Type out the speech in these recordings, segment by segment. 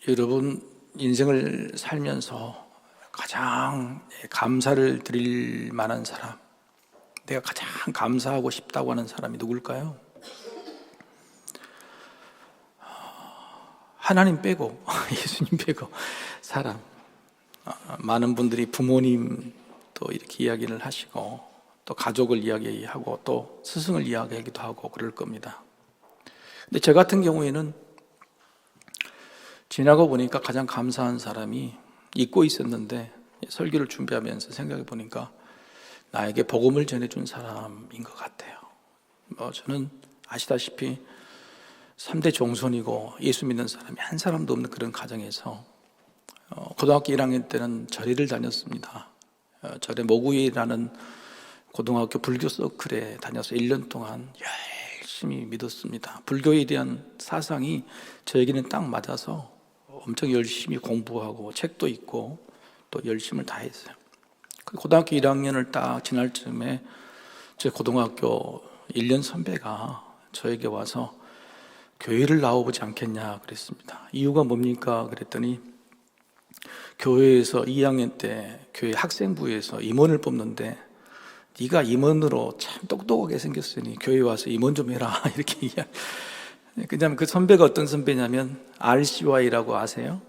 여러분 인생을 살면서 가장 감사를 드릴 만한 사람, 내가 가장 감사하고 싶다고 하는 사람이 누굴까요? 하나님 빼고 예수님 빼고 사람. 많은 분들이 부모님 또 이렇게 이야기를 하시고 또 가족을 이야기하고 또 스승을 이야기하기도 하고 그럴 겁니다. 근데 저 같은 경우에는 지나고 보니까 가장 감사한 사람이 잊고 있었는데 설교를 준비하면서 생각해 보니까 나에게 복음을 전해준 사람인 것 같아요. 저는 아시다시피 3대 종손이고 예수 믿는 사람이 한 사람도 없는 그런 가정에서 고등학교 1학년 때는 절에를 다녔습니다. 절에 모구이라는 고등학교 불교 서클에 다녀서 1년 동안 열심히 믿었습니다. 불교에 대한 사상이 저에게는 딱 맞아서 엄청 열심히 공부하고 책도 읽고 또 열심을 다했어요. 고등학교 1학년을 딱 지날 쯤에 제 고등학교 1년 선배가 저에게 와서 교회를 나와보지 않겠냐 그랬습니다. 이유가 뭡니까? 그랬더니 교회에서 2학년 때 교회 학생부에서 임원을 뽑는데 네가 임원으로 참 똑똑하게 생겼으니 교회 와서 임원 좀 해라 이렇게 이야기. 그냥 그 선배가 어떤 선배냐면 RCY라고 아세요?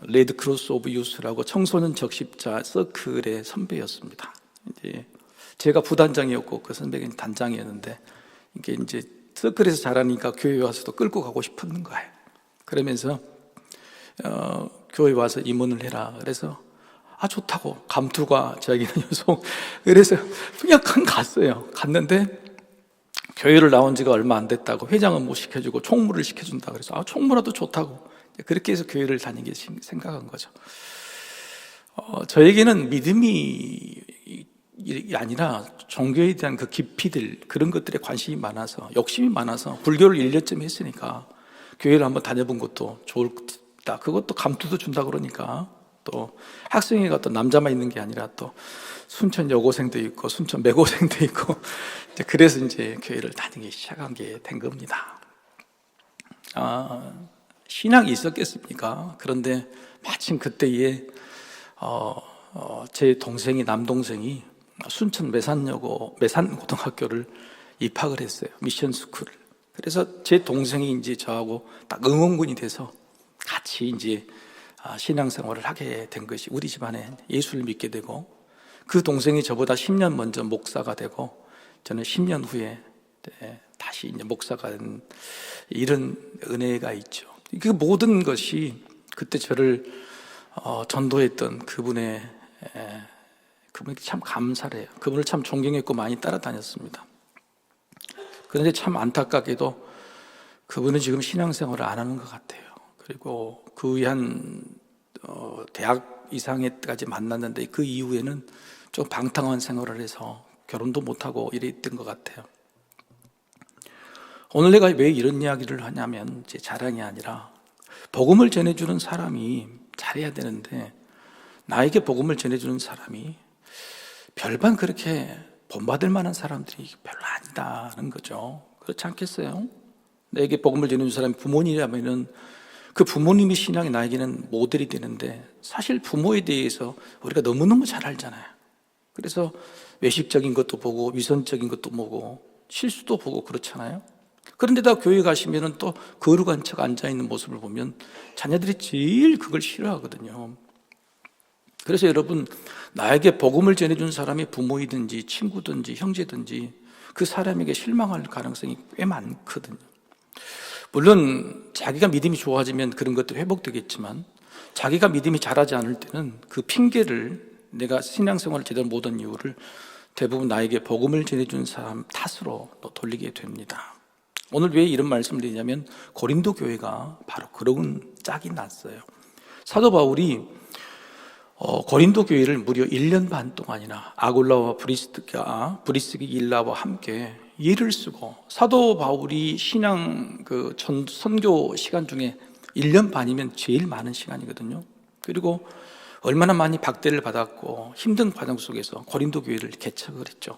레드 크로스 오브 유스라고 청소년 적십자 서클의 선배였습니다. 이제 제가 부단장이었고 그 선배가 단장이었는데 이게 이제 서클에서 자라니까 교회 와서도 끌고 가고 싶었는 거예요. 그러면서 교회 와서 임원을 해라. 그래서 좋다고 감투가 저에게는 요송. 그래서 그냥 갔어요. 갔는데 교회를 나온 지가 얼마 안 됐다고 회장은 못 시켜주고 총무를 시켜준다. 그래서 총무라도 좋다고 그렇게 해서 교회를 다니게 생각한 거죠. 저에게는 믿음이 아니라 종교에 대한 그 깊이들 그런 것들에 관심이 많아서 욕심이 많아서 불교를 1년쯤 했으니까 교회를 한번 다녀본 것도 좋다. 그것도 감투도 준다 그러니까 또 학생회가 또 남자만 있는 게 아니라 또 순천 여고생도 있고 순천 매고생도 있고 그래서 이제 교회를 다니기 시작한 게 된 겁니다. 신학이 있었겠습니까? 그런데 마침 그때에 제 동생이 남동생이 순천 매산고등학교를 입학을 했어요. 미션 스쿨을. 그래서 제 동생이 이제 저하고 딱 응원군이 돼서 같이 이제 신앙생활을 하게 된 것이 우리 집안에 예수를 믿게 되고 그 동생이 저보다 10년 먼저 목사가 되고 저는 10년 후에 다시 이제 목사가 된 이런 은혜가 있죠. 그 모든 것이 그때 저를 전도했던 그분이 참 감사해요. 그분을 참 존경했고 많이 따라다녔습니다. 그런데 참 안타깝게도 그분은 지금 신앙생활을 안 하는 것 같아요. 그리고 그 후에 한 대학 이상에까지 만났는데 그 이후에는 좀 방탕한 생활을 해서 결혼도 못하고 이랬던 것 같아요. 오늘 내가 왜 이런 이야기를 하냐면 제 자랑이 아니라 복음을 전해주는 사람이 잘해야 되는데 나에게 복음을 전해주는 사람이 별반 그렇게 본받을 만한 사람들이 별로 아니다는 거죠. 그렇지 않겠어요? 내게 복음을 전해주는 사람이 부모님이라면 그 부모님의 신앙이 나에게는 모델이 되는데 사실 부모에 대해서 우리가 너무너무 잘 알잖아요. 그래서 외식적인 것도 보고 위선적인 것도 보고 실수도 보고 그렇잖아요. 그런데다 교회 가시면 또 거룩한 척 앉아있는 모습을 보면 자녀들이 제일 그걸 싫어하거든요. 그래서 여러분 나에게 복음을 전해준 사람이 부모이든지 친구든지 형제든지 그 사람에게 실망할 가능성이 꽤 많거든요. 물론 자기가 믿음이 좋아지면 그런 것들이 회복되겠지만 자기가 믿음이 자라지 않을 때는 그 핑계를 내가 신앙생활을 제대로 못한 이유를 대부분 나에게 복음을 전해준 사람 탓으로 또 돌리게 됩니다. 오늘 왜 이런 말씀을 드리냐면 고린도 교회가 바로 그런 짝이 났어요. 사도 바울이 고린도 교회를 무려 1년 반 동안이나 아굴라와 브리스길라와 함께 예를 쓰고 사도 바울이 신앙 선교 시간 중에 1년 반이면 제일 많은 시간이거든요. 그리고 얼마나 많이 박대를 받았고 힘든 과정 속에서 고린도 교회를 개척을 했죠.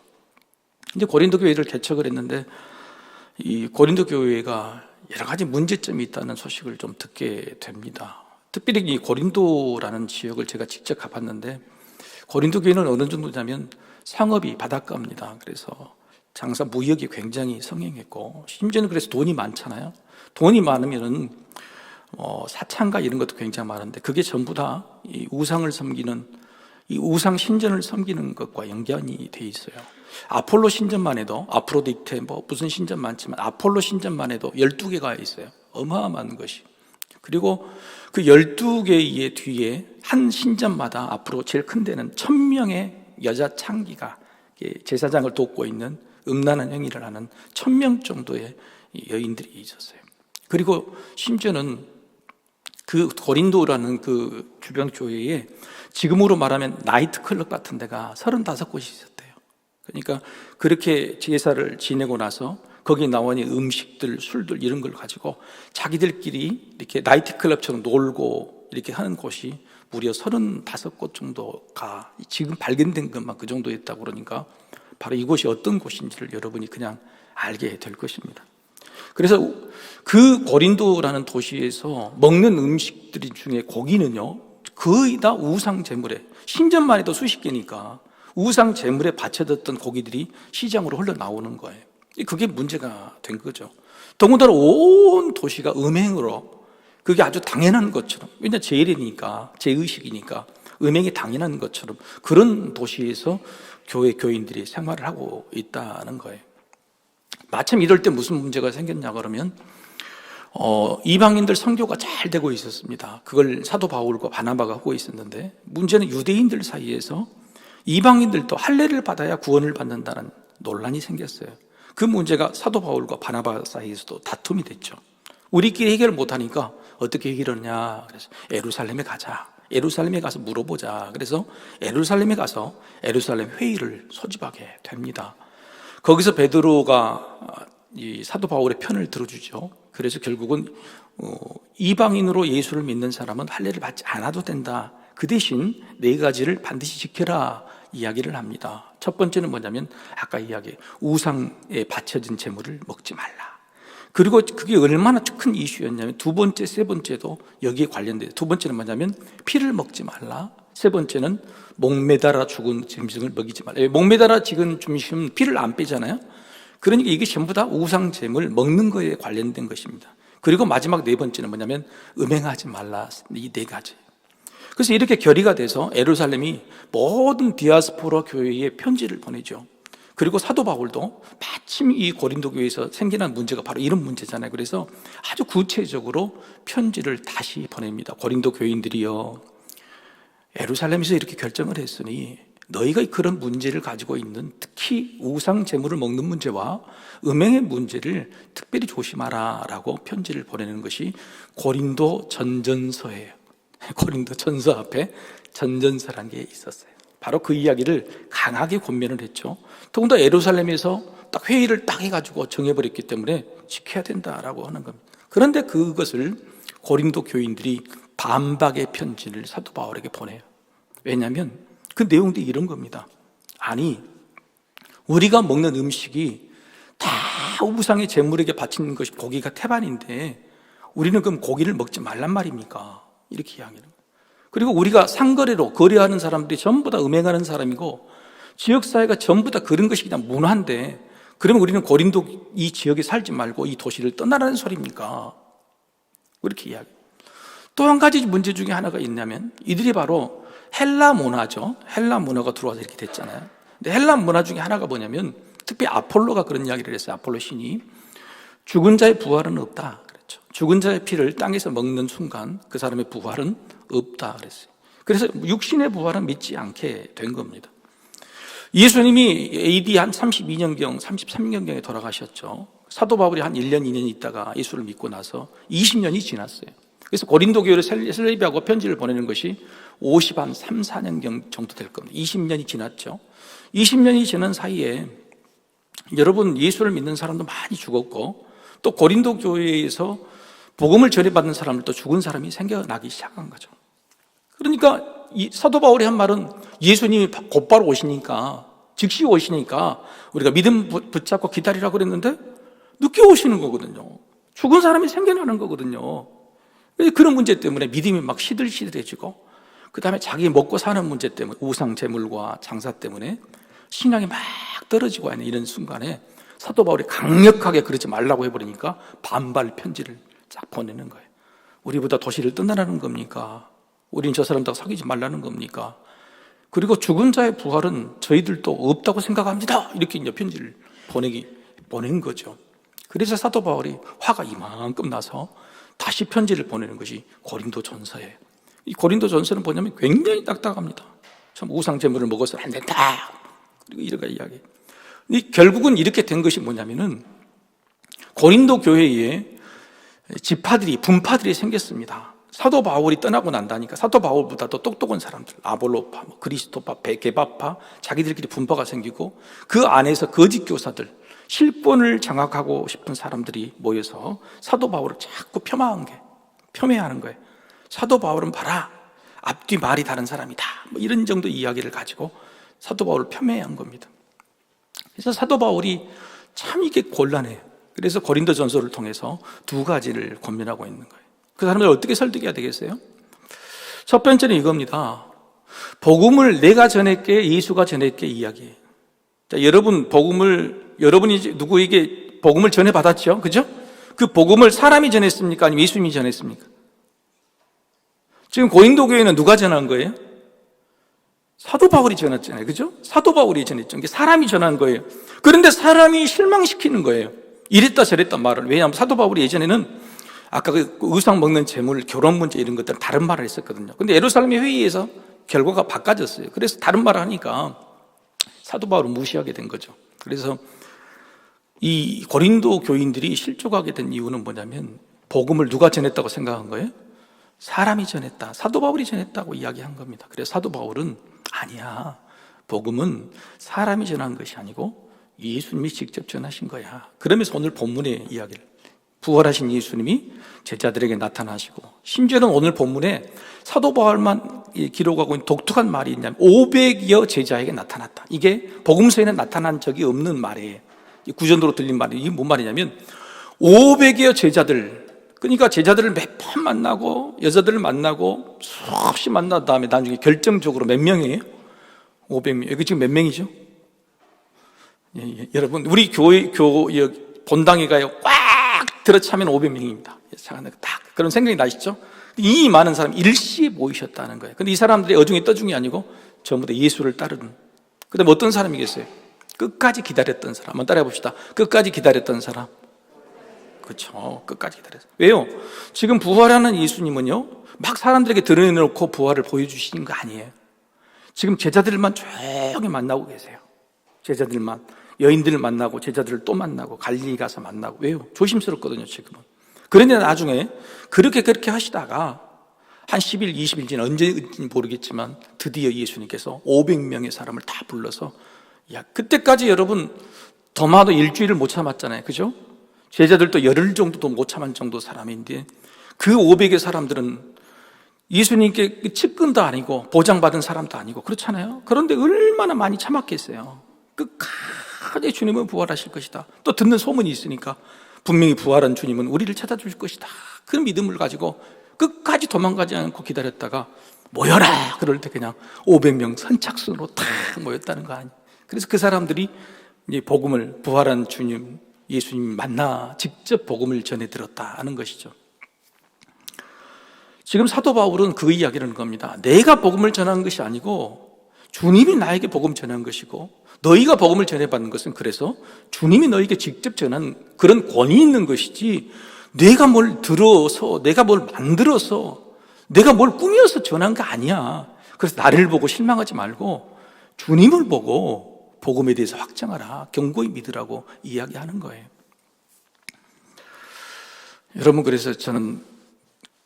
이제 고린도 교회를 개척을 했는데 이 고린도 교회가 여러 가지 문제점이 있다는 소식을 좀 듣게 됩니다. 특별히 이 고린도라는 지역을 제가 직접 가봤는데, 고린도 교회는 어느 정도냐면 상업이 바닷가입니다. 그래서 장사 무역이 굉장히 성행했고, 심지어는 그래서 돈이 많잖아요. 돈이 많으면은 사창가 이런 것도 굉장히 많은데, 그게 전부 다 이 우상을 섬기는, 이 우상 신전을 섬기는 것과 연관이 돼 있어요. 아폴로 신전만 해도, 아프로디테 무슨 신전 많지만 아폴로 신전만 해도 12개가 있어요. 어마어마한 것이. 그리고 그 12개의 뒤에 한 신전마다 앞으로 제일 큰 데는 1000명의 여자 창기가 제사장을 돕고 있는 음란한 행위를 하는 1000명 정도의 여인들이 있었어요. 그리고 심지어는 그 고린도라는 그 주변 교회에 지금으로 말하면 나이트클럽 같은 데가 35곳이 있었대요. 그러니까 그렇게 제사를 지내고 나서 거기에 나오는 음식들, 술들 이런 걸 가지고 자기들끼리 이렇게 나이트클럽처럼 놀고 이렇게 하는 곳이 무려 35곳 정도가 지금 발견된 것만 그 정도였다고 그러니까 바로 이곳이 어떤 곳인지를 여러분이 그냥 알게 될 것입니다. 그래서 그 고린도라는 도시에서 먹는 음식들 중에 고기는요, 거의 다 우상 제물에, 신전만 해도 수십 개니까 우상 제물에 바쳐졌던 고기들이 시장으로 흘러나오는 거예요. 그게 문제가 된 거죠. 더군다나 온 도시가 음행으로, 그게 아주 당연한 것처럼, 왜냐하면 제일이니까, 제의식이니까 음행이 당연한 것처럼 그런 도시에서 교인들이 생활을 하고 있다는 거예요. 마침 이럴 때 무슨 문제가 생겼냐 그러면 이방인들 선교가 잘 되고 있었습니다. 그걸 사도 바울과 바나바가 하고 있었는데, 문제는 유대인들 사이에서 이방인들도 할례를 받아야 구원을 받는다는 논란이 생겼어요. 그 문제가 사도 바울과 바나바 사이에서도 다툼이 됐죠. 우리끼리 해결을 못하니까 어떻게 해결하냐, 그래서 예루살렘에 가자, 예루살렘에 가서 물어보자. 그래서 예루살렘에 가서 예루살렘 회의를 소집하게 됩니다. 거기서 베드로가 이 사도 바울의 편을 들어주죠. 그래서 결국은 이방인으로 예수를 믿는 사람은 할례를 받지 않아도 된다. 그 대신 4가지를 반드시 지켜라 이야기를 합니다. 첫 번째는 뭐냐면 아까 이야기 우상에 바쳐진 재물을 먹지 말라. 그리고 그게 얼마나 큰 이슈였냐면 두 번째, 세 번째도 여기에 관련돼요. 두 번째는 뭐냐면 피를 먹지 말라. 세 번째는 목매달아 죽은 짐승을 먹이지 말라. 목매달아 죽은 짐승은 피를 안 빼잖아요. 그러니까 이게 전부 다 우상 제물 먹는 거에 관련된 것입니다. 그리고 마지막 네 번째는 뭐냐면 음행하지 말라. 이 4가지. 그래서 이렇게 결의가 돼서 예루살렘이 모든 디아스포라 교회에 편지를 보내죠. 그리고 사도 바울도 마침 이 고린도 교회에서 생겨난 문제가 바로 이런 문제잖아요. 그래서 아주 구체적으로 편지를 다시 보냅니다. 고린도 교인들이여, 예루살렘에서 이렇게 결정을 했으니 너희가 그런 문제를 가지고 있는, 특히 우상 제물을 먹는 문제와 음행의 문제를 특별히 조심하라 라고 편지를 보내는 것이 고린도 전전서예요. 고린도 전서 앞에 전전서라는 게 있었어요. 바로 그 이야기를 강하게 권면을 했죠. 더군다나 예루살렘에서 딱 회의를 딱 해가지고 정해버렸기 때문에 지켜야 된다라고 하는 겁니다. 그런데 그것을 고린도 교인들이 반박의 편지를 사도 바울에게 보내요. 왜냐하면 그 내용도 이런 겁니다. 아니, 우리가 먹는 음식이 다 우상의 제물에게 바치는 것이 고기가 태반인데 우리는 그럼 고기를 먹지 말란 말입니까? 이렇게 이야기하는 거예요. 그리고 우리가 상거래로 거래하는 사람들이 전부 다 음행하는 사람이고 지역사회가 전부 다 그런 것이 그냥 문화인데, 그러면 우리는 고린도 이 지역에 살지 말고 이 도시를 떠나라는 소리입니까? 그렇게 이야기해요. 또 한 가지 문제 중에 하나가 있냐면 이들이 바로 헬라 문화죠. 헬라 문화가 들어와서 이렇게 됐잖아요. 근데 헬라 문화 중에 하나가 뭐냐면 특히 아폴로가 그런 이야기를 했어요. 아폴로 신이 죽은 자의 부활은 없다 그랬죠. 죽은 자의 피를 땅에서 먹는 순간 그 사람의 부활은 없다 그랬어요. 그래서 육신의 부활은 믿지 않게 된 겁니다. 예수님이 AD 한 32년경, 33년경에 돌아가셨죠. 사도 바울이 한 1년, 2년 있다가 예수를 믿고 나서 20년이 지났어요. 그래서 고린도 교회를 셀레비하고 편지를 보내는 것이 50한 3, 4년경 정도 될 겁니다. 20년이 지났죠. 20년이 지난 사이에 여러분, 예수를 믿는 사람도 많이 죽었고 또 고린도 교회에서 복음을 전해받는 사람들도 죽은 사람이 생겨나기 시작한 거죠. 그러니까 이 사도 바울이 한 말은 예수님이 곧바로 오시니까, 즉시 오시니까 우리가 믿음 붙잡고 기다리라고 그랬는데 늦게 오시는 거거든요. 죽은 사람이 생겨나는 거거든요. 그런 문제 때문에 믿음이 막 시들시들해지고, 그 다음에 자기 먹고 사는 문제 때문에, 우상 재물과 장사 때문에 신앙이 막 떨어지고 있는 이런 순간에 사도 바울이 강력하게 그러지 말라고 해버리니까 반발 편지를 쫙 보내는 거예요. 우리보다 도시를 떠나라는 겁니까? 우린 저 사람하고 사귀지 말라는 겁니까? 그리고 죽은 자의 부활은 저희들도 없다고 생각합니다. 이렇게 이제 편지를 보낸 거죠. 그래서 사도 바울이 화가 이만큼 나서 다시 편지를 보내는 것이 고린도 전서예요. 이 고린도 전서는 뭐냐면 굉장히 딱딱합니다. 참 우상 제물을 먹어서는 안 된다. 그리고 이렇게 이야기. 결국은 이렇게 된 것이 뭐냐면은 고린도 교회에 분파들이 생겼습니다. 사도 바울이 떠나고 난다니까 사도 바울보다 더 똑똑한 사람들, 아볼로파, 그리스도파, 게바파, 자기들끼리 분파가 생기고, 그 안에서 거짓 교사들, 실권을 장악하고 싶은 사람들이 모여서 사도 바울을 자꾸 폄훼하는 거예요. 사도 바울은 봐라, 앞뒤 말이 다른 사람이다, 이런 정도 이야기를 가지고 사도 바울을 폄훼한 겁니다. 그래서 사도 바울이 참 이게 곤란해요. 그래서 고린도 전서를 통해서 두 가지를 권면하고 있는 거예요. 그 사람들 어떻게 설득해야 되겠어요? 첫 번째는 이겁니다. 복음을 내가 전했게, 예수가 전했게 이야기해요. 자, 여러분이 누구에게 복음을 전해받았죠? 그죠? 그 복음을 사람이 전했습니까? 아니면 예수님이 전했습니까? 지금 고린도 교회는 누가 전한 거예요? 사도 바울이 전했잖아요. 그죠? 사도 바울이 전했죠. 이게 사람이 전한 거예요. 그런데 사람이 실망시키는 거예요. 이랬다 저랬다 말을. 왜냐하면 사도 바울이 예전에는 아까 그 의상 먹는 재물, 결혼 문제 이런 것들은 다른 말을 했었거든요. 근데 예루살렘 회의에서 결과가 바꿔졌어요. 그래서 다른 말을 하니까 사도 바울을 무시하게 된 거죠. 그래서 이 고린도 교인들이 실족하게 된 이유는 뭐냐면, 복음을 누가 전했다고 생각한 거예요? 사람이 전했다, 사도 바울이 전했다고 이야기한 겁니다. 그래서 사도 바울은 아니야, 복음은 사람이 전한 것이 아니고 예수님이 직접 전하신 거야. 그러면서 오늘 본문의 이야기를, 부활하신 예수님이 제자들에게 나타나시고, 심지어는 오늘 본문에 사도 바울만 기록하고 있는 독특한 말이 있냐면 500여 제자에게 나타났다. 이게 복음서에는 나타난 적이 없는 말이에요. 구전도로 들린 말이, 이게 뭔 말이냐면 500여 제자들, 그러니까 제자들을 몇 번 만나고 여자들을 만나고 수없이 만난 다음에 나중에 결정적으로 몇 명이에요? 500명. 여기 지금 몇 명이죠? 여러분, 우리 교회 본당에 가요, 꽉 들어차면 500명입니다. 딱 그런 생각이 나시죠? 이 많은 사람이 일시에 모이셨다는 거예요. 근데 이 사람들이 어중에 떠중이 아니고 전부 다 예수를 따르는. 그다음에 어떤 사람이겠어요? 끝까지 기다렸던 사람. 한번 따라해 봅시다. 끝까지 기다렸던 사람. 그렇죠. 끝까지 기다렸어요. 왜요? 지금 부활하는 예수님은요, 막 사람들에게 드러내놓고 부활을 보여주시는 거 아니에요. 지금 제자들만 조용히 만나고 계세요. 제자들만. 여인들을 만나고 제자들을 또 만나고 갈릴리 가서 만나고. 왜요? 조심스럽거든요, 지금은. 그런데 나중에 그렇게 하시다가 한 10일, 20일 지나 언제인지 모르겠지만 드디어 예수님께서 500명의 사람을 다 불러서, 그때까지 여러분 더마도 일주일을 못 참았잖아요. 그죠? 제자들도 열흘 정도도 못 참은 정도 사람인데, 그 500의 사람들은 예수님께 측근도 아니고 보장받은 사람도 아니고 그렇잖아요. 그런데 얼마나 많이 참았겠어요. 끝까지 주님은 부활하실 것이다. 또 듣는 소문이 있으니까 분명히 부활한 주님은 우리를 찾아줄 것이다. 그런 믿음을 가지고 끝까지 도망가지 않고 기다렸다가 모여라! 그럴 때 그냥 500명 선착순으로 탁 모였다는 거 아니에요. 그래서 그 사람들이 이제 복음을, 부활한 주님, 예수님 만나 직접 복음을 전해 들었다는 것이죠. 지금 사도 바울은 그 이야기를 하는 겁니다. 내가 복음을 전한 것이 아니고 주님이 나에게 복음 전한 것이고, 너희가 복음을 전해받는 것은 그래서 주님이 너에게 직접 전한 그런 권위 있는 것이지, 내가 뭘 들어서, 내가 뭘 만들어서, 내가 뭘 꾸며서 전한 거 아니야. 그래서 나를 보고 실망하지 말고 주님을 보고 복음에 대해서 확정하라, 견고히 믿으라고 이야기하는 거예요. 여러분, 그래서 저는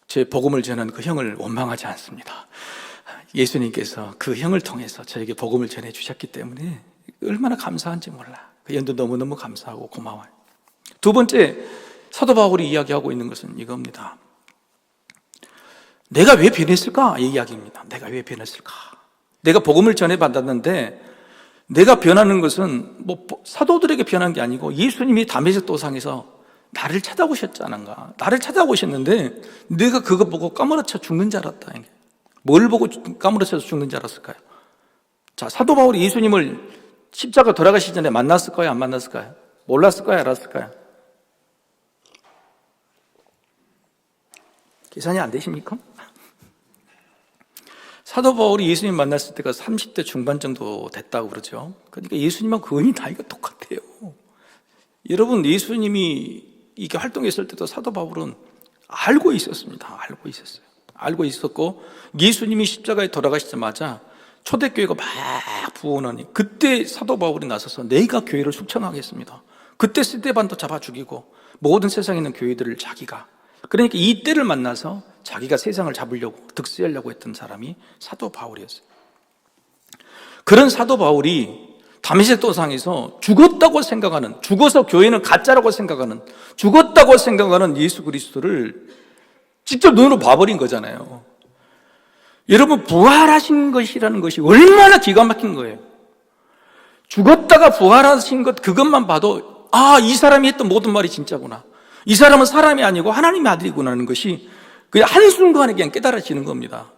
제 복음을 전한 그 형을 원망하지 않습니다. 예수님께서 그 형을 통해서 저에게 복음을 전해주셨기 때문에 얼마나 감사한지 몰라. 그 연도 너무너무 감사하고 고마워요. 두 번째, 사도 바울이 이야기하고 있는 것은 이겁니다. 내가 왜 변했을까? 이 이야기입니다. 내가 왜 변했을까? 내가 복음을 전해받았는데 내가 변하는 것은 사도들에게 변한 게 아니고 예수님이 다메섹 도상에서 나를 찾아오셨잖아. 나를 찾아오셨는데 내가 그거 보고 까무러쳐 죽는 줄 알았다. 뭘 보고 까무러쳐서 죽는 줄 알았을까요? 자, 사도 바울이 예수님을 십자가 돌아가시기 전에 만났을까요? 안 만났을까요? 몰랐을까요? 알았을까요? 계산이 안 되십니까? 사도 바울이 예수님 만났을 때가 30대 중반 정도 됐다고 그러죠. 그러니까 예수님하고 거의 나이가 똑같아요. 여러분, 예수님이 이게 활동했을 때도 사도 바울은 알고 있었습니다. 알고 있었어요. 알고 있었고, 예수님이 십자가에 돌아가시자마자 초대교회가 막 부흥하니 그때 사도 바울이 나서서 내가 교회를 숙청하겠습니다. 그때 스데반도 잡아 죽이고 모든 세상에 있는 교회들을 자기가, 그러니까 이 때를 만나서 자기가 세상을 잡으려고 득세하려고 했던 사람이 사도 바울이었어요. 그런 사도 바울이 다메섹 도상에서 죽었다고 생각하는, 죽어서 교회는 가짜라고 생각하는, 죽었다고 생각하는 예수 그리스도를 직접 눈으로 봐버린 거잖아요. 여러분, 부활하신 것이라는 것이 얼마나 기가 막힌 거예요. 죽었다가 부활하신 것, 그것만 봐도 이 사람이 했던 모든 말이 진짜구나, 이 사람은 사람이 아니고 하나님의 아들이구나 하는 것이 그냥 한순간에 그냥 깨달아지는 겁니다.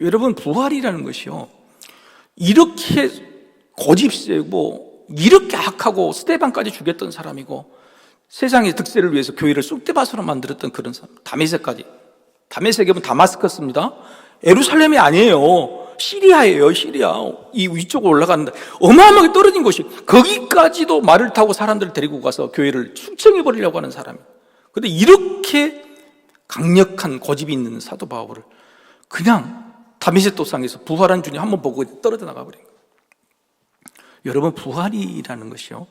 여러분, 부활이라는 것이요, 이렇게 고집세고 이렇게 악하고 스데반까지 죽였던 사람이고 세상의 득세를 위해서 교회를 쑥대밭으로 만들었던 그런 사람, 다메섹까지. 다메섹이면 다마스커스입니다. 예루살렘이 아니에요. 시리아예요. 시리아. 이 위쪽으로 올라갔는데 어마어마하게 떨어진 곳이, 거기까지도 말을 타고 사람들을 데리고 가서 교회를 숙청해버리려고 하는 사람이에요. 그런데 이렇게 강력한 고집이 있는 사도 바울을 그냥 다메섹 도상에서 부활한 주님 한번 보고 떨어져 나가버린 거예요. 여러분, 부활이라는 것이요,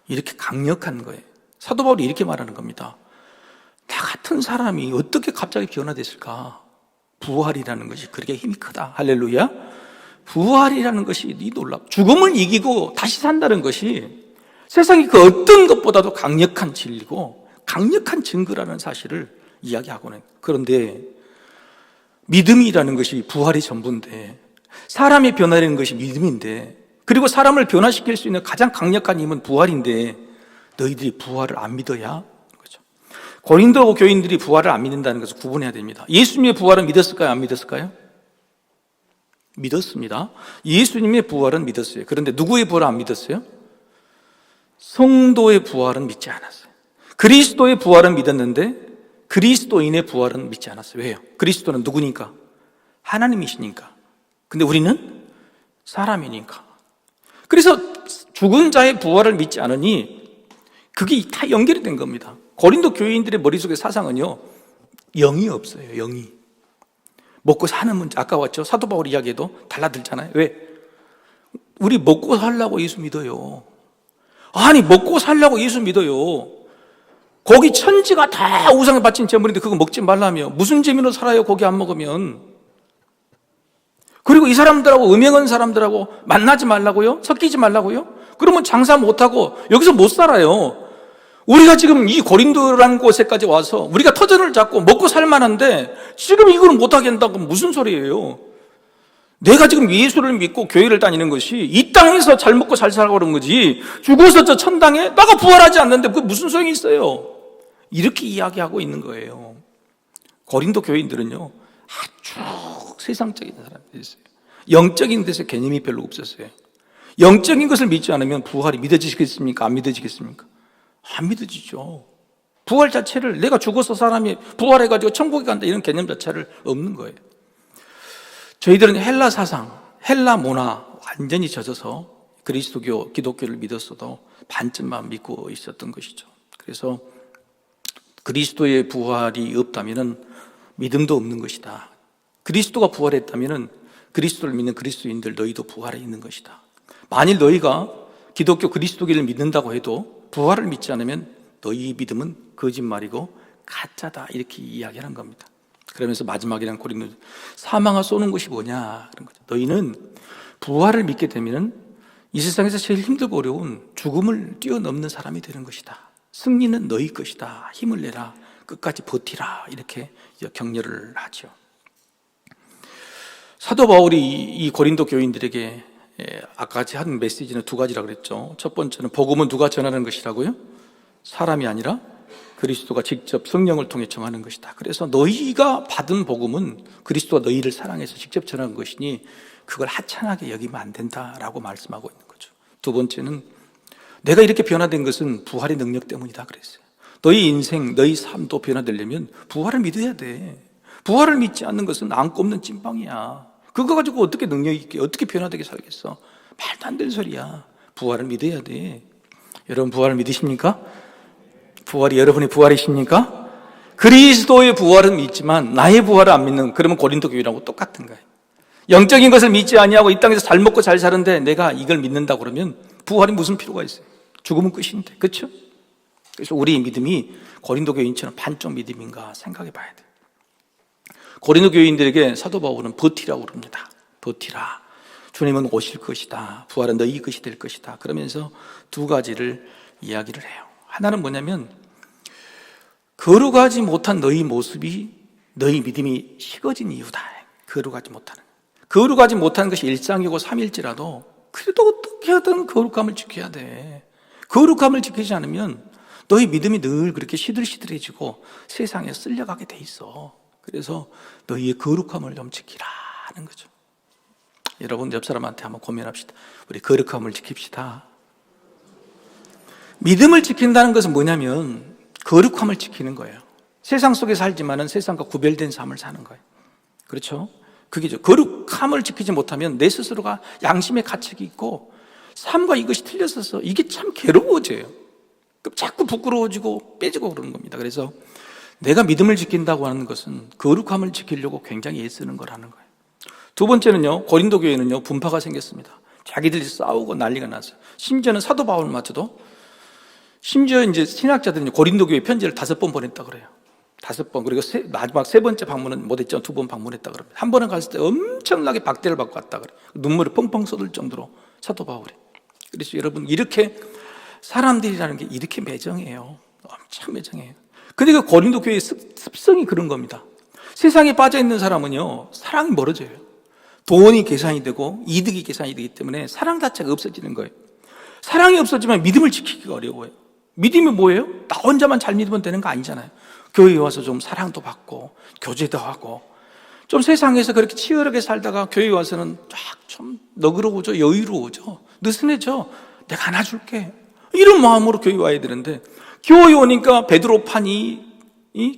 이렇게 강력한 거예요. 사도 바울이 이렇게 말하는 겁니다. 나 같은 사람이 어떻게 갑자기 변화됐을까? 부활이라는 것이 그렇게 힘이 크다. 할렐루야. 부활이라는 것이 놀랍. 죽음을 이기고 다시 산다는 것이 세상의 그 어떤 것보다도 강력한 진리고 강력한 증거라는 사실을 이야기하고는. 그런데 믿음이라는 것이 부활의 전부인데, 사람이 변화되는 것이 믿음인데, 그리고 사람을 변화시킬 수 있는 가장 강력한 힘은 부활인데 너희들이 부활을 안 믿어야? 그렇죠. 고린도 교인들이 부활을 안 믿는다는 것을 구분해야 됩니다. 예수님의 부활은 믿었을까요? 안 믿었을까요? 믿었습니다. 예수님의 부활은 믿었어요. 그런데 누구의 부활을 안 믿었어요? 성도의 부활은 믿지 않았어요. 그리스도의 부활은 믿었는데 그리스도인의 부활은 믿지 않았어요. 왜요? 그리스도는 누구니까? 하나님이시니까. 근데 우리는 사람이니까. 그래서 죽은 자의 부활을 믿지 않으니 그게 다 연결이 된 겁니다. 고린도 교인들의 머릿속의 사상은요, 영이 없어요. 영이. 먹고 사는 문제, 아까 왔죠? 사도 바울 이야기에도 달라들잖아요. 왜? 우리 먹고 살려고 예수 믿어요. 아니, 먹고 살려고 예수 믿어요. 거기 천지가 다 우상에 바친 제물인데 그거 먹지 말라며. 무슨 재미로 살아요, 고기 안 먹으면. 그리고 이 사람들하고, 음행한 사람들하고 만나지 말라고요? 섞이지 말라고요? 그러면 장사 못하고 여기서 못 살아요. 우리가 지금 이 고린도라는 곳에까지 와서 우리가 터전을 잡고 먹고 살만한데 지금 이걸 못하게 한다고 무슨 소리예요? 내가 지금 예수를 믿고 교회를 다니는 것이 이 땅에서 잘 먹고 잘 살라고 그런 거지, 죽어서 저 천당에 나가 부활하지 않는데 그게 무슨 소용이 있어요? 이렇게 이야기하고 있는 거예요. 고린도 교인들은요, 아주 세상적인 사람들이었어요. 영적인 데서 개념이 별로 없었어요. 영적인 것을 믿지 않으면 부활이 믿어지겠습니까? 안 믿어지겠습니까? 안 믿어지죠. 부활 자체를, 내가 죽어서 사람이 부활해가지고 천국에 간다 이런 개념 자체를 없는 거예요. 저희들은 헬라 사상, 헬라 문화 완전히 젖어서 그리스도교, 기독교를 믿었어도 반쯤만 믿고 있었던 것이죠. 그래서 그리스도의 부활이 없다면 믿음도 없는 것이다. 그리스도가 부활했다면 그리스도를 믿는 그리스도인들 너희도 부활해 있는 것이다. 만일 너희가 기독교 그리스도교를 믿는다고 해도 부활을 믿지 않으면 너희 믿음은 거짓말이고 가짜다, 이렇게 이야기하는 겁니다. 그러면서 마지막이란 고린도, 사망아 쏘는 것이 뭐냐 그런 거죠. 너희는 부활을 믿게 되면 이 세상에서 제일 힘들고 어려운 죽음을 뛰어넘는 사람이 되는 것이다. 승리는 너희 것이다. 힘을 내라. 끝까지 버티라. 이렇게 격려를 하죠. 사도 바울이 이 고린도 교인들에게 아까 같이 한 메시지는 두 가지라고 그랬죠. 첫 번째는 복음은 누가 전하는 것이라고요? 사람이 아니라 그리스도가 직접 성령을 통해 정하는 것이다. 그래서 너희가 받은 복음은 그리스도가 너희를 사랑해서 직접 전한 것이니 그걸 하찮게 여기면 안 된다라고 말씀하고 있는 거죠. 두 번째는 내가 이렇게 변화된 것은 부활의 능력 때문이다 그랬어요. 너희 인생, 너희 삶도 변화되려면 부활을 믿어야 돼. 부활을 믿지 않는 것은 안 꼽는 찐빵이야. 그거 가지고 어떻게 능력 있게, 어떻게 변화되게 살겠어? 말도 안 되는 소리야. 부활을 믿어야 돼. 여러분 부활을 믿으십니까? 부활이 여러분의 부활이십니까? 그리스도의 부활은 믿지만 나의 부활을 안 믿는, 그러면 고린도 교회라고 똑같은 거예요. 영적인 것을 믿지 아니하고 이 땅에서 잘 먹고 잘 사는데 내가 이걸 믿는다 그러면 부활이 무슨 필요가 있어요? 죽으면 끝인데, 그렇죠? 그래서 우리 믿음이 고린도 교인처럼 반쪽 믿음인가 생각해 봐야 돼요. 고린도 교인들에게 사도 바울은 버티라고 그럽니다. 버티라. 주님은 오실 것이다. 부활은 너희 것이 될 것이다. 그러면서 두 가지를 이야기를 해요. 하나는 뭐냐면 거룩하지 못한 너희 모습이 너희 믿음이 식어진 이유다. 거룩하지 못하는. 거룩하지 못하는 것이 일상이고 삼일지라도 그래도 어떻게 하든 거룩함을 지켜야 돼. 거룩함을 지키지 않으면 너희 믿음이 늘 그렇게 시들시들해지고 세상에 쓸려가게 돼 있어. 그래서 너희의 거룩함을 좀 지키라는 거죠. 여러분 옆 사람한테 한번 고민합시다. 우리 거룩함을 지킵시다. 믿음을 지킨다는 것은 뭐냐면 거룩함을 지키는 거예요. 세상 속에 살지만은 세상과 구별된 삶을 사는 거예요. 그렇죠? 그게죠. 거룩함을 지키지 못하면 내 스스로가 양심의 가책이 있고 삶과 이것이 틀렸어서 이게 참 괴로워져요. 자꾸 부끄러워지고 빼지고 그러는 겁니다. 그래서 내가 믿음을 지킨다고 하는 것은 거룩함을 지키려고 굉장히 애쓰는 거라는 거예요. 두 번째는요, 고린도 교회는요 분파가 생겼습니다. 자기들이 싸우고 난리가 났어요. 심지어는 사도 바울마저도, 심지어 이제 신학자들은 고린도 교회 편지를 5번 보냈다 그래요. 5번. 그리고 마지막 3번째 방문은 못했죠. 2번 방문했다 그럽니다. 한 번은 갔을 때 엄청나게 박대를 받고 왔다 그래요. 눈물이 펑펑 쏟을 정도로 사도 바울이. 그래서 여러분 이렇게 사람들이라는 게 이렇게 매정해요. 엄청 매정해요. 근데 그 고린도 교회의 습성이 그런 겁니다. 세상에 빠져있는 사람은요 사랑이 멀어져요. 돈이 계산이 되고 이득이 계산이 되기 때문에 사랑 자체가 없어지는 거예요. 사랑이 없어지면 믿음을 지키기가 어려워요. 믿음이 뭐예요? 나 혼자만 잘 믿으면 되는 거 아니잖아요. 교회에 와서 좀 사랑도 받고 교제도 하고 좀 세상에서 그렇게 치열하게 살다가 교회에 와서는 쫙 좀 너그러워져, 여유로워져, 느슨해져. 내가 안아줄게. 이런 마음으로 교회 와야 되는데 교회 오니까 베드로파니,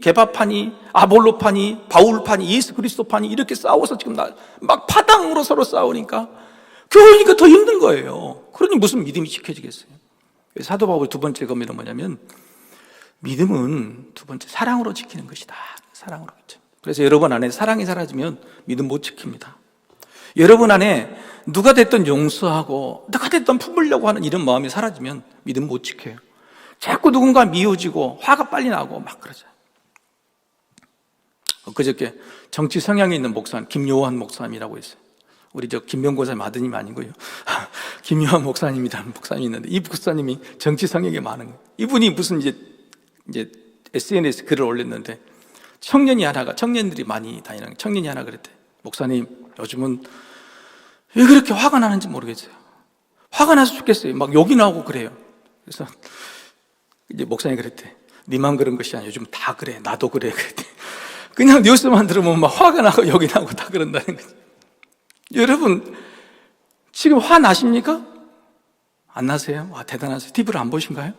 게바파니, 아볼로파니, 바울파니, 예수 그리스도파니 이렇게 싸워서 지금 막 파당으로 서로 싸우니까 교회니까 더 힘든 거예요. 그러니 무슨 믿음이 지켜지겠어요? 사도 바울의 두 번째 검의는 뭐냐면 믿음은 두 번째 사랑으로 지키는 것이다. 사랑으로. 그래서 여러분 안에 사랑이 사라지면 믿음 못 지킵니다. 여러분 안에 누가 됐든 용서하고 누가 됐든 품으려고 하는 이런 마음이 사라지면 믿음 못 지켜요. 자꾸 누군가 미워지고 화가 빨리 나고 막 그러죠. 그저께 정치 성향이 있는 목사님, 김요한 목사님이라고 있어요. 우리 저 김명고사님 아드님 아니고요. 김요한 목사님이라는 목사님이 있는데 이 목사님이 정치 성향이 많은 거예요. 이분이 무슨 이제 SNS 글을 올렸는데 청년들이 많이 다니는 청년이 하나 그랬대. 목사님, 요즘은 왜 그렇게 화가 나는지 모르겠어요. 화가 나서 죽겠어요. 막 욕이 나오고 그래요. 그래서 이제 목사님이 그랬대. 니만 그런 것이 아니야. 요즘 다 그래. 나도 그래. 그랬대. 그냥 뉴스만 들으면 막 화가 나고 욕이 나고 다 그런다는 거죠. 여러분, 지금 화 나십니까? 안 나세요? 와, 대단하세요. TV를 안 보신가요?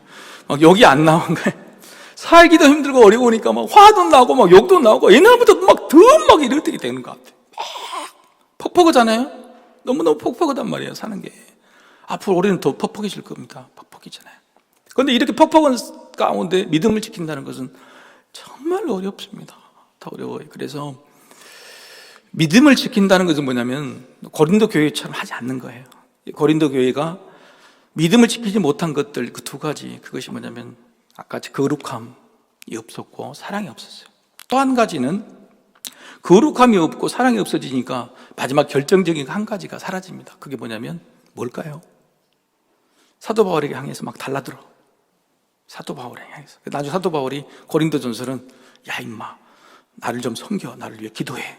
막 욕이 안 나온가요? 살기도 힘들고 어려우니까 막 화도 나고 막 욕도 나오고 옛날부터 막 더 막 이렇게 되는 것 같아요. 막 퍽퍽하잖아요? 너무너무 퍽퍽하단 말이에요, 사는 게. 앞으로 올해는 더 퍽퍽해질 겁니다. 퍽퍽이잖아요. 그런데 이렇게 퍽퍽한 가운데 믿음을 지킨다는 것은 정말 어렵습니다. 다 어려워요. 그래서 믿음을 지킨다는 것은 뭐냐면 고린도 교회처럼 하지 않는 거예요. 고린도 교회가 믿음을 지키지 못한 것들 그 두 가지, 그것이 뭐냐면 아까 거룩함이 없었고 사랑이 없었어요. 또 한 가지는 거룩함이 없고 사랑이 없어지니까 마지막 결정적인 한 가지가 사라집니다. 그게 뭐냐면 뭘까요? 사도 바울에게 향해서 막 달라들어. 사도 바울에게 향해서. 나중에 사도 바울이 고린도전서는 야 임마 나를 좀 섬겨, 나를 위해 기도해.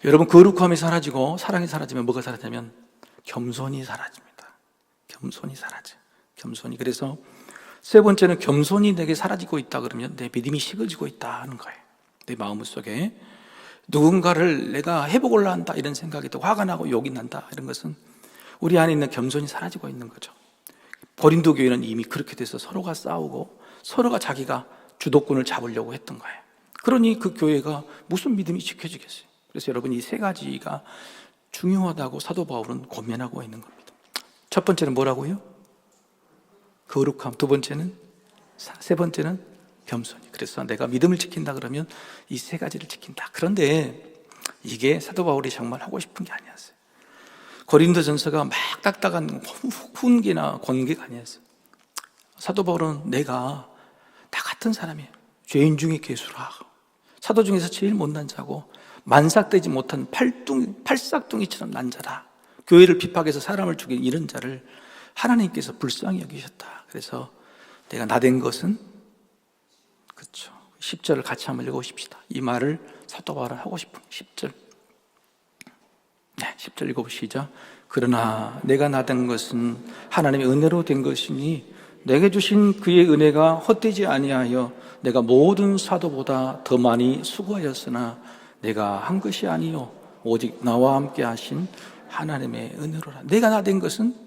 여러분, 거룩함이 사라지고 사랑이 사라지면 뭐가 사라지냐면 겸손이 사라집니다. 겸손이 사라져. 겸손이. 그래서 세 번째는 겸손이 내게 사라지고 있다 그러면 내 믿음이 식어지고 있다 하는 거예요. 내 마음속에 누군가를 내가 회복을 한다 이런 생각이 또 화가 나고 욕이 난다 이런 것은 우리 안에 있는 겸손이 사라지고 있는 거죠. 고린도 교회는 이미 그렇게 돼서 서로가 싸우고 서로가 자기가 주도권을 잡으려고 했던 거예요. 그러니 그 교회가 무슨 믿음이 지켜지겠어요. 그래서 여러분 이 세 가지가 중요하다고 사도 바울은 고민하고 있는 겁니다. 첫 번째는 뭐라고요? 거룩함. 두 번째는, 세 번째는 겸손이. 그래서 내가 믿음을 지킨다 그러면 이 세 가지를 지킨다. 그런데 이게 사도 바울이 정말 하고 싶은 게 아니었어요. 고린도전서가 막 딱딱한 훈계나 권계가 아니었어요. 사도 바울은 내가 다 같은 사람이에요. 죄인 중에 괴수라. 사도 중에서 제일 못난 자고 만삭되지 못한 팔싹둥이처럼 난 자다. 교회를 핍박해서 사람을 죽인 이런 자를 하나님께서 불쌍히 여기셨다. 그래서 내가 나된 것은, 그렇죠. 10절을 같이 한번 읽어보십시다. 이 말을 사도 바울은 하고 싶은 10절. 네, 10절 읽어보시죠. 그러나 내가 나된 것은 하나님의 은혜로 된 것이니 내게 주신 그의 은혜가 헛되지 아니하여 내가 모든 사도보다 더 많이 수고하였으나 내가 한 것이 아니요 오직 나와 함께 하신 하나님의 은혜로라. 내가 나된 것은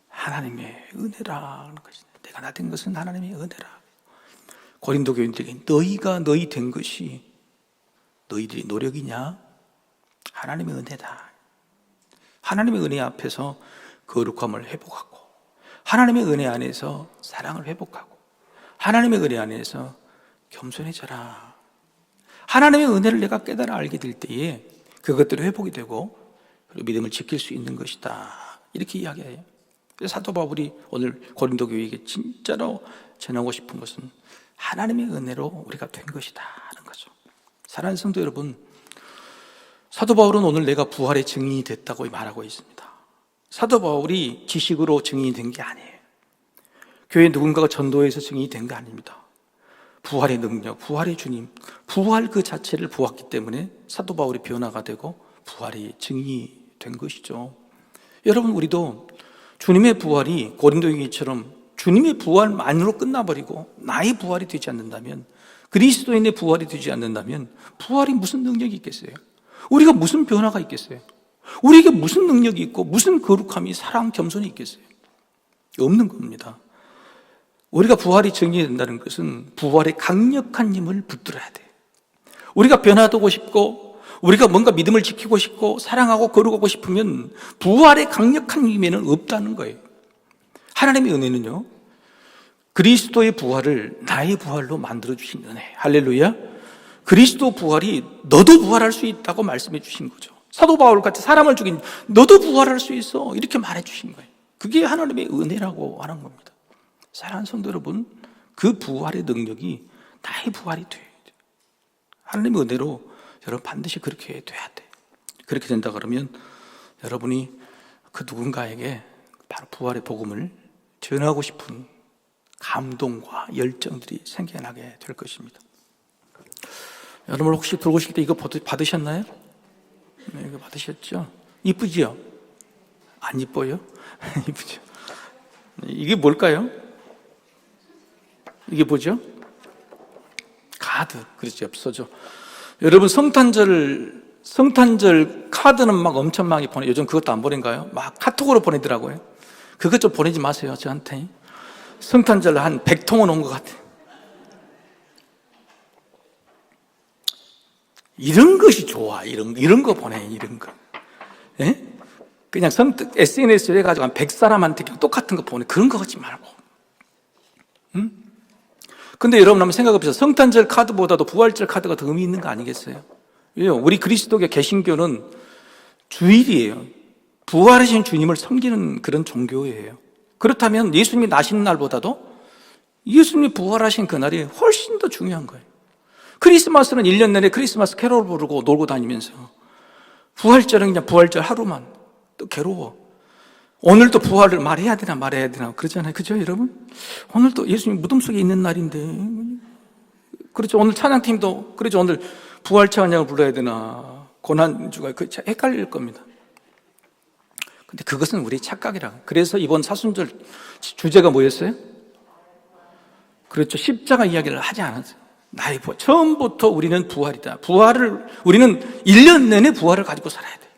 하나님의 은혜라는 것이네. 내가 나된 것은 하나님의 은혜라. 고린도 교인들에게 너희가 너희 된 것이 너희들이 노력이냐? 하나님의 은혜다. 하나님의 은혜 앞에서 거룩함을 회복하고 하나님의 은혜 안에서 사랑을 회복하고 하나님의 은혜 안에서 겸손해져라. 하나님의 은혜를 내가 깨달아 알게 될 때에 그것들이 회복이 되고 그리고 믿음을 지킬 수 있는 것이다. 이렇게 이야기해요. 그래서 사도 바울이 오늘 고린도 교회에게 진짜로 전하고 싶은 것은 하나님의 은혜로 우리가 된 것이다 하는 거죠. 사랑하는 성도 여러분, 사도 바울은 오늘 내가 부활의 증인이 됐다고 말하고 있습니다. 사도 바울이 지식으로 증인이 된 게 아니에요. 교회 누군가가 전도해서 증인이 된 게 아닙니다. 부활의 능력, 부활의 주님, 부활 그 자체를 보았기 때문에 사도 바울이 변화가 되고 부활의 증인이 된 것이죠. 여러분, 우리도 주님의 부활이 고린도 교회처럼 주님의 부활만으로 끝나버리고 나의 부활이 되지 않는다면, 그리스도인의 부활이 되지 않는다면 부활이 무슨 능력이 있겠어요? 우리가 무슨 변화가 있겠어요? 우리에게 무슨 능력이 있고 무슨 거룩함이, 사랑, 겸손이 있겠어요? 없는 겁니다. 우리가 부활이 정리된다는 것은 부활의 강력한 힘을 붙들어야 돼요. 우리가 변화되고 싶고 우리가 뭔가 믿음을 지키고 싶고 사랑하고 거룩하고 싶으면 부활의 강력한 힘에는 없다는 거예요. 하나님의 은혜는요, 그리스도의 부활을 나의 부활로 만들어주신 은혜. 할렐루야. 그리스도 부활이 너도 부활할 수 있다고 말씀해 주신 거죠. 사도 바울 같이 사람을 죽인 너도 부활할 수 있어, 이렇게 말해 주신 거예요. 그게 하나님의 은혜라고 하는 겁니다. 사랑하는 성도 여러분, 그 부활의 능력이 나의 부활이 돼야 돼요. 하나님의 은혜로 여러분 반드시 그렇게 돼야 돼요. 그렇게 된다 그러면 여러분이 그 누군가에게 바로 부활의 복음을 전하고 싶은 감동과 열정들이 생겨나게 될 것입니다. 여러분 혹시 들어오실 때 이거 받으셨나요? 네, 이거 받으셨죠? 이쁘지요? 안 이뻐요? 이쁘죠? 이게 뭘까요? 이게 뭐죠? 카드. 그렇지, 없어져. 여러분 성탄절 카드는 막 엄청 많이 보내. 요즘 그것도 안 보낸가요? 막 카톡으로 보내더라고요. 그것 좀 보내지 마세요, 저한테. 성탄절 한 100통은 온 것 같아요. 이런 것이 좋아. 이런 거 보내, 이런 거. 예? 그냥 SNS에 해가지고 한 100사람한테 똑같은 거 보내. 그런 거 하지 말고. 응? 근데 여러분 한번 생각해 보세요. 성탄절 카드보다도 부활절 카드가 더 의미 있는 거 아니겠어요? 왜요? 우리 그리스도교 개신교는 주일이에요. 부활하신 주님을 섬기는 그런 종교예요. 그렇다면 예수님이 나신 날보다도 예수님이 부활하신 그날이 훨씬 더 중요한 거예요. 크리스마스는 1년 내내 크리스마스 캐롤 부르고 놀고 다니면서 부활절은 그냥 부활절 하루만 또 괴로워. 오늘도 부활을 말해야 되나 말해야 되나 그러잖아요. 그죠, 여러분? 오늘도 예수님 무덤 속에 있는 날인데, 그렇죠. 오늘 찬양팀도, 그렇죠. 오늘 부활 찬양을 불러야 되나, 고난주가, 헷갈릴 겁니다. 근데 그것은 우리의 착각이라. 그래서 이번 사순절 주제가 뭐였어요? 그렇죠. 십자가 이야기를 하지 않았어요. 나의 부활. 처음부터 우리는 부활이다. 우리는 1년 내내 부활을 가지고 살아야 돼.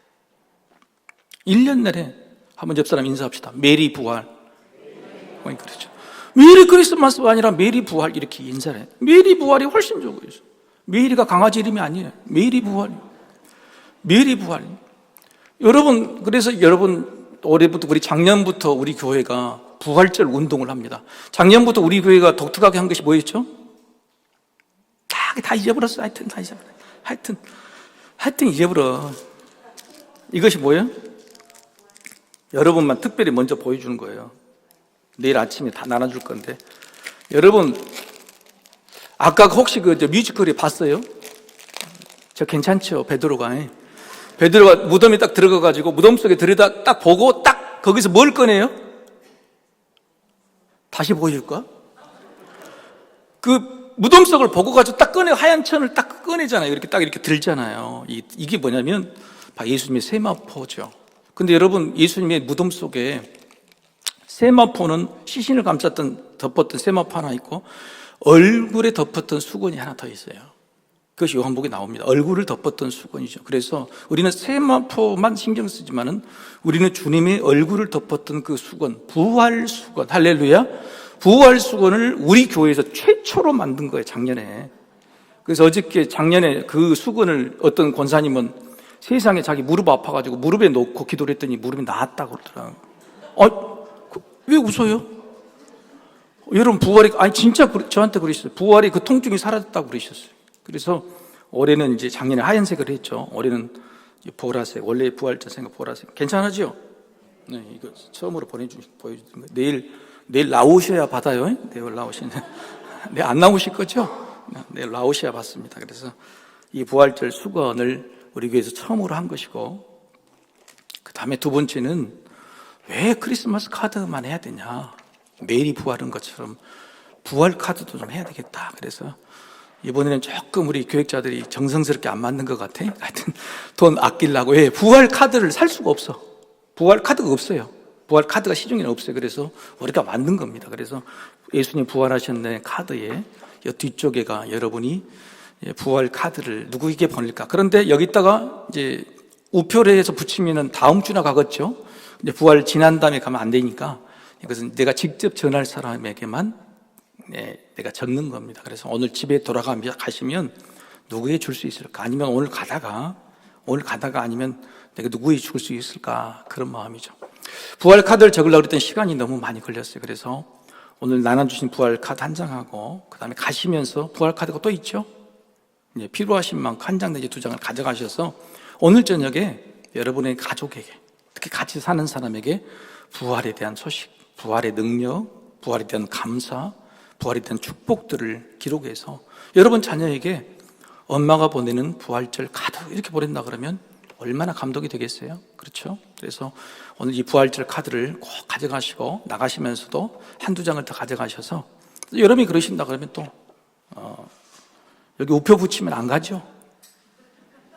1년 내내. 한번 옆 사람 인사합시다. 메리 부활. 그렇죠. 메리 크리스마스가 아니라 메리 부활 이렇게 인사를 해요. 메리 부활이 훨씬 좋고요. 메리가 강아지 이름이 아니에요. 메리 부활. 메리 부활. 여러분, 그래서 여러분, 올해부터 작년부터 우리 교회가 부활절 운동을 합니다. 작년부터 우리 교회가 독특하게 한 것이 뭐였죠? 다 잊어버렸어. 하여튼 잊어버려. 이것이 뭐예요? 여러분만 특별히 먼저 보여주는 거예요. 내일 아침에 다 나눠줄 건데. 여러분, 아까 혹시 뮤지컬이 봤어요? 저 괜찮죠? 베드로가 무덤에 딱 들어가가지고 무덤 속에 들여다 딱 보고 딱 거기서 뭘 꺼내요? 다시 보여줄까? 그 무덤 속을 보고 가지고 딱 꺼내 하얀 천을 딱 꺼내잖아요. 이렇게 들잖아요. 이게 뭐냐면 예수님의 세마포죠. 근데 여러분, 예수님의 무덤 속에 세마포는 시신을 덮었던 세마포 하나 있고 얼굴에 덮었던 수건이 하나 더 있어요. 그것이 요한복음에 나옵니다. 얼굴을 덮었던 수건이죠. 그래서 우리는 세마포만 신경 쓰지만은 우리는 주님의 얼굴을 덮었던 그 수건, 부활 수건, 할렐루야. 부활 수건을 우리 교회에서 최초로 만든 거예요, 작년에. 그래서 작년에 그 수건을 어떤 권사님은 세상에 자기 무릎 아파가지고 무릎에 놓고 기도를 했더니 무릎이 나았다고 그러더라고요. 왜 웃어요? 여러분, 부활이, 진짜 저한테 그러셨어요. 부활이 그 통증이 사라졌다고 그러셨어요. 그래서 올해는 작년에 하얀색을 했죠. 올해는 보라색, 원래 부활절 생각 보라색. 괜찮아지요? 네, 이거 처음으로 보여주는 거예요. 내일 나오셔야 받아요. 내일 나오시는. 내일 안 나오실 거죠? 내일 나오셔야 받습니다. 그래서 이 부활절 수건을 우리 교회에서 처음으로 한 것이고, 그 다음에 두 번째는 왜 크리스마스 카드만 해야 되냐? 매일이 부활인 것처럼 부활 카드도 좀 해야 되겠다. 그래서 이번에는 조금 우리 교육자들이 정성스럽게 안 맞는 것 같아. 하여튼 돈 아끼려고 해. 부활 카드를 살 수가 없어. 부활 카드가 없어요. 부활 카드가 시중에는 없어요. 그래서 우리가 만든 겁니다. 그래서 예수님 부활하셨네 카드에 이 뒤쪽에가 여러분이 부활 카드를 누구에게 보낼까? 그런데 여기다가 우표를 해서 붙이면은 다음 주나 가겠죠. 이제 부활 지난 다음에 가면 안 되니까 이것은 내가 직접 전할 사람에게만 내가 적는 겁니다. 그래서 오늘 집에 가시면 누구에게 줄 수 있을까? 아니면 오늘 가다가 아니면 내가 누구에게 줄 수 있을까? 그런 마음이죠. 부활 카드를 적으려고 했더니 시간이 너무 많이 걸렸어요. 그래서 오늘 나눠주신 부활 카드 한 장하고 그 다음에 가시면서 부활 카드가 또 있죠. 필요하신 만큼 한 장 내지 두 장을 가져가셔서 오늘 저녁에 여러분의 가족에게, 특히 같이 사는 사람에게 부활에 대한 소식, 부활의 능력, 부활에 대한 감사, 부활에 대한 축복들을 기록해서 여러분 자녀에게 엄마가 보내는 부활절 카드 이렇게 보낸다 그러면 얼마나 감동이 되겠어요? 그렇죠? 그래서 오늘 이 부활절 카드를 꼭 가져가시고 나가시면서도 한두 장을 더 가져가셔서 여러분이 그러신다 그러면 또 여기 우표 붙이면 안 가죠?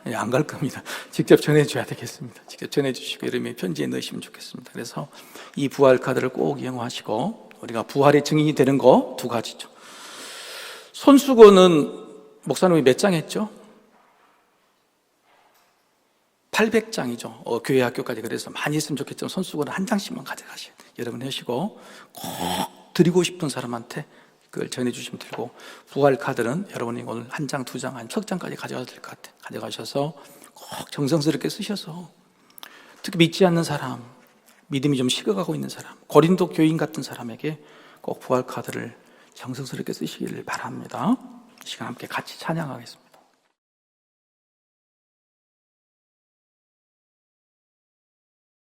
안 갈 겁니다. 직접 전해줘야 되겠습니다. 직접 전해주시고 여러분이 편지에 넣으시면 좋겠습니다. 그래서 이 부활 카드를 꼭 이용하시고 우리가 부활의 증인이 되는 거 두 가지죠. 손수건은 목사님이 몇 장 했죠? 800장이죠. 교회 학교까지. 그래서 많이 했으면 좋겠지만 손수건은 한 장씩만 가져가셔야 돼요. 여러분 하시고 꼭 드리고 싶은 사람한테 그걸 전해주시면 되고, 부활 카드는 여러분이 오늘 한 장, 두 장, 아니면 석 장까지 가져가도 될 것 같아요. 가져가셔서 꼭 정성스럽게 쓰셔서 특히 믿지 않는 사람, 믿음이 좀 식어가고 있는 사람, 고린도 교인 같은 사람에게 꼭 부활 카드를 정성스럽게 쓰시기를 바랍니다. 이 시간 함께 같이 찬양하겠습니다.